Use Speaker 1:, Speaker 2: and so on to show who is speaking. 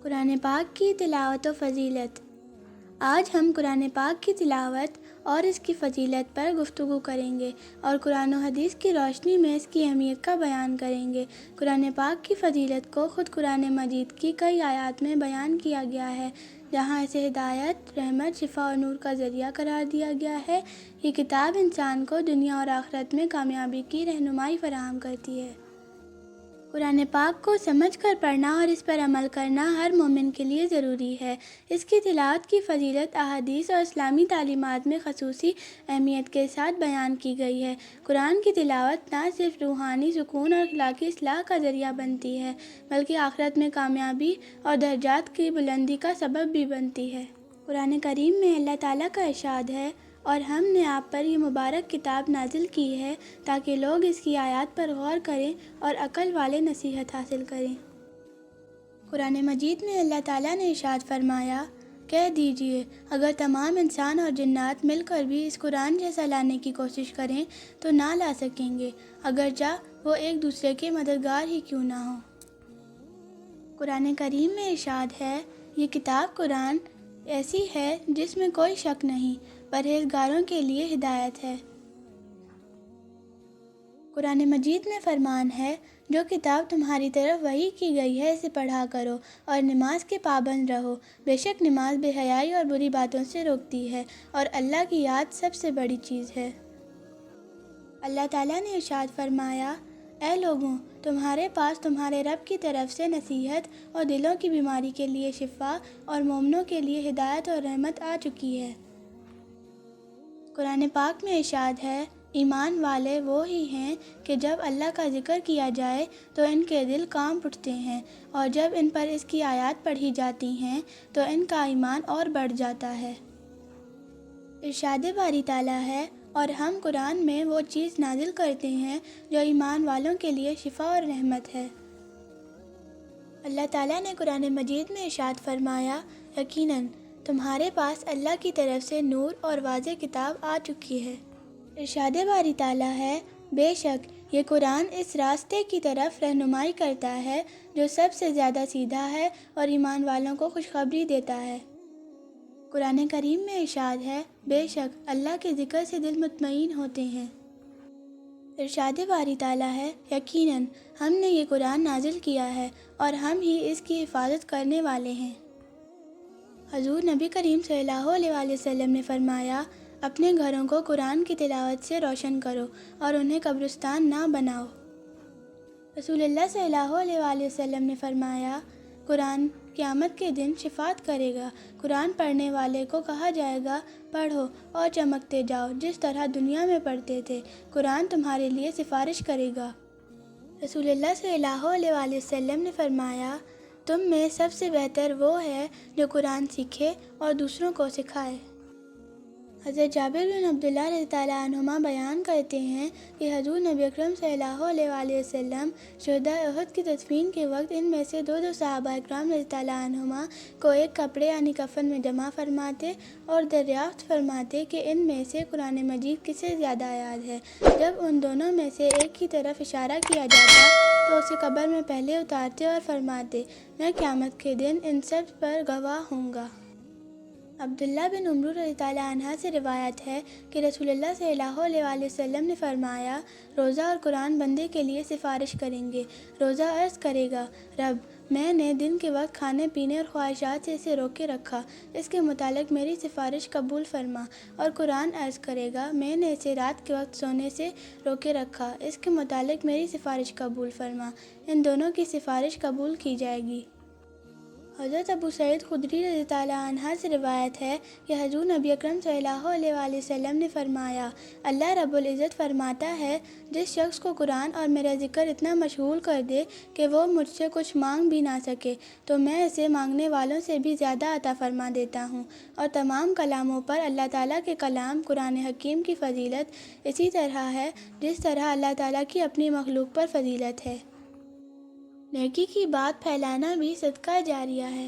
Speaker 1: قرآن پاک کی تلاوت و فضیلت۔ آج ہم قرآن پاک کی تلاوت اور اس کی فضیلت پر گفتگو کریں گے اور قرآن و حدیث کی روشنی میں اس کی اہمیت کا بیان کریں گے۔ قرآن پاک کی فضیلت کو خود قرآن مجید کی کئی آیات میں بیان کیا گیا ہے، جہاں اسے ہدایت، رحمت، شفا اور نور کا ذریعہ قرار دیا گیا ہے۔ یہ کتاب انسان کو دنیا اور آخرت میں کامیابی کی رہنمائی فراہم کرتی ہے۔ قرآن پاک کو سمجھ کر پڑھنا اور اس پر عمل کرنا ہر مومن کے لیے ضروری ہے۔ اس کی تلاوت کی فضیلت احادیث اور اسلامی تعلیمات میں خصوصی اہمیت کے ساتھ بیان کی گئی ہے۔ قرآن کی تلاوت نہ صرف روحانی سکون اور اخلاقی اصلاح کا ذریعہ بنتی ہے، بلکہ آخرت میں کامیابی اور درجات کی بلندی کا سبب بھی بنتی ہے۔ قرآن کریم میں اللہ تعالیٰ کا ارشاد ہے، اور ہم نے آپ پر یہ مبارک کتاب نازل کی ہے تاکہ لوگ اس کی آیات پر غور کریں اور عقل والے نصیحت حاصل کریں۔ قرآن مجید میں اللہ تعالیٰ نے ارشاد فرمایا، کہہ دیجئے اگر تمام انسان اور جنات مل کر بھی اس قرآن جیسا لانے کی کوشش کریں تو نہ لا سکیں گے، اگرچہ وہ ایک دوسرے کے مددگار ہی کیوں نہ ہوں۔ قرآن کریم میں ارشاد ہے، یہ کتاب قرآن ایسی ہے جس میں کوئی شک نہیں، پرہیزگاروں کے لیے ہدایت ہے۔ قرآن مجید میں فرمان ہے، جو کتاب تمہاری طرف وحی کی گئی ہے اسے پڑھا کرو اور نماز کے پابند رہو، بے شک نماز بے حیائی اور بری باتوں سے روکتی ہے اور اللہ کی یاد سب سے بڑی چیز ہے۔ اللہ تعالیٰ نے ارشاد فرمایا، اے لوگوں، تمہارے پاس تمہارے رب کی طرف سے نصیحت اور دلوں کی بیماری کے لیے شفا اور مومنوں کے لیے ہدایت اور رحمت آ چکی ہے۔ قرآن پاک میں ارشاد ہے، ایمان والے وہ ہی ہیں کہ جب اللہ کا ذکر کیا جائے تو ان کے دل کانپ اٹھتے ہیں، اور جب ان پر اس کی آیات پڑھی جاتی ہیں تو ان کا ایمان اور بڑھ جاتا ہے۔ ارشاد باری تعالیٰ ہے، اور ہم قرآن میں وہ چیز نازل کرتے ہیں جو ایمان والوں کے لیے شفا اور رحمت ہے۔ اللہ تعالیٰ نے قرآن مجید میں ارشاد فرمایا، یقیناً تمہارے پاس اللہ کی طرف سے نور اور واضح کتاب آ چکی ہے۔ ارشاد باری تعالیٰ ہے، بے شک یہ قرآن اس راستے کی طرف رہنمائی کرتا ہے جو سب سے زیادہ سیدھا ہے اور ایمان والوں کو خوشخبری دیتا ہے۔ قرآن کریم میں ارشاد ہے، بے شک اللہ کے ذکر سے دل مطمئن ہوتے ہیں۔ ارشاد باری تعالیٰ ہے، یقیناً ہم نے یہ قرآن نازل کیا ہے اور ہم ہی اس کی حفاظت کرنے والے ہیں۔ حضور نبی کریم صلی اللہ علیہ وسلم نے فرمایا، اپنے گھروں کو قرآن کی تلاوت سے روشن کرو اور انہیں قبرستان نہ بناؤ۔ رسول اللہ صلی اللہ علیہ وسلم نے فرمایا، قرآن قیامت کے دن شفاعت کرے گا، قرآن پڑھنے والے کو کہا جائے گا، پڑھو اور چمکتے جاؤ جس طرح دنیا میں پڑھتے تھے، قرآن تمہارے لیے سفارش کرے گا۔ رسول اللہ صلی اللہ علیہ وسلم نے فرمایا، تم میں سب سے بہتر وہ ہے جو قرآن سیکھے اور دوسروں کو سکھائے۔ حضرت جابر بن عبداللہ رضی اللہ عنہما بیان کرتے ہیں کہ حضور نبی اکرم صلی اللہ علیہ وسلم شہداء احد کی تدفین کے وقت ان میں سے دو صحابہ اکرام رضی اللہ عنہما کو ایک کپڑے یعنی کفن میں جمع فرماتے اور دریافت فرماتے کہ ان میں سے قرآن مجید کسے زیادہ یاد ہے۔ جب ان دونوں میں سے ایک کی طرف اشارہ کیا جاتا تو اسے قبر میں پہلے اتارتے اور فرماتے، میں قیامت کے دن ان سب پر گواہ ہوں گا۔ عبداللہ بن عمرو رضی اللہ عنہ سے روایت ہے کہ رسول اللہ صلی اللہ علیہ وسلم نے فرمایا، روزہ اور قرآن بندے کے لیے سفارش کریں گے۔ روزہ عرض کرے گا، رب میں نے دن کے وقت کھانے پینے اور خواہشات سے اسے روکے رکھا، اس کے متعلق میری سفارش قبول فرما۔ اور قرآن عرض کرے گا، میں نے اسے رات کے وقت سونے سے روکے رکھا، اس کے متعلق میری سفارش قبول فرما۔ ان دونوں کی سفارش قبول کی جائے گی۔ حضرت ابو سعید خدری رضی اللہ عنہ سے روایت ہے کہ حضور نبی اکرم صلی اللہ علیہ وسلم نے فرمایا، اللہ رب العزت فرماتا ہے، جس شخص کو قرآن اور میرا ذکر اتنا مشغول کر دے کہ وہ مجھ سے کچھ مانگ بھی نہ سکے تو میں اسے مانگنے والوں سے بھی زیادہ عطا فرما دیتا ہوں۔ اور تمام کلاموں پر اللہ تعالیٰ کے کلام قرآن حکیم کی فضیلت اسی طرح ہے جس طرح اللہ تعالیٰ کی اپنی مخلوق پر فضیلت ہے۔ نیکی کی بات پھیلانا بھی صدقہ جاریہ ہے۔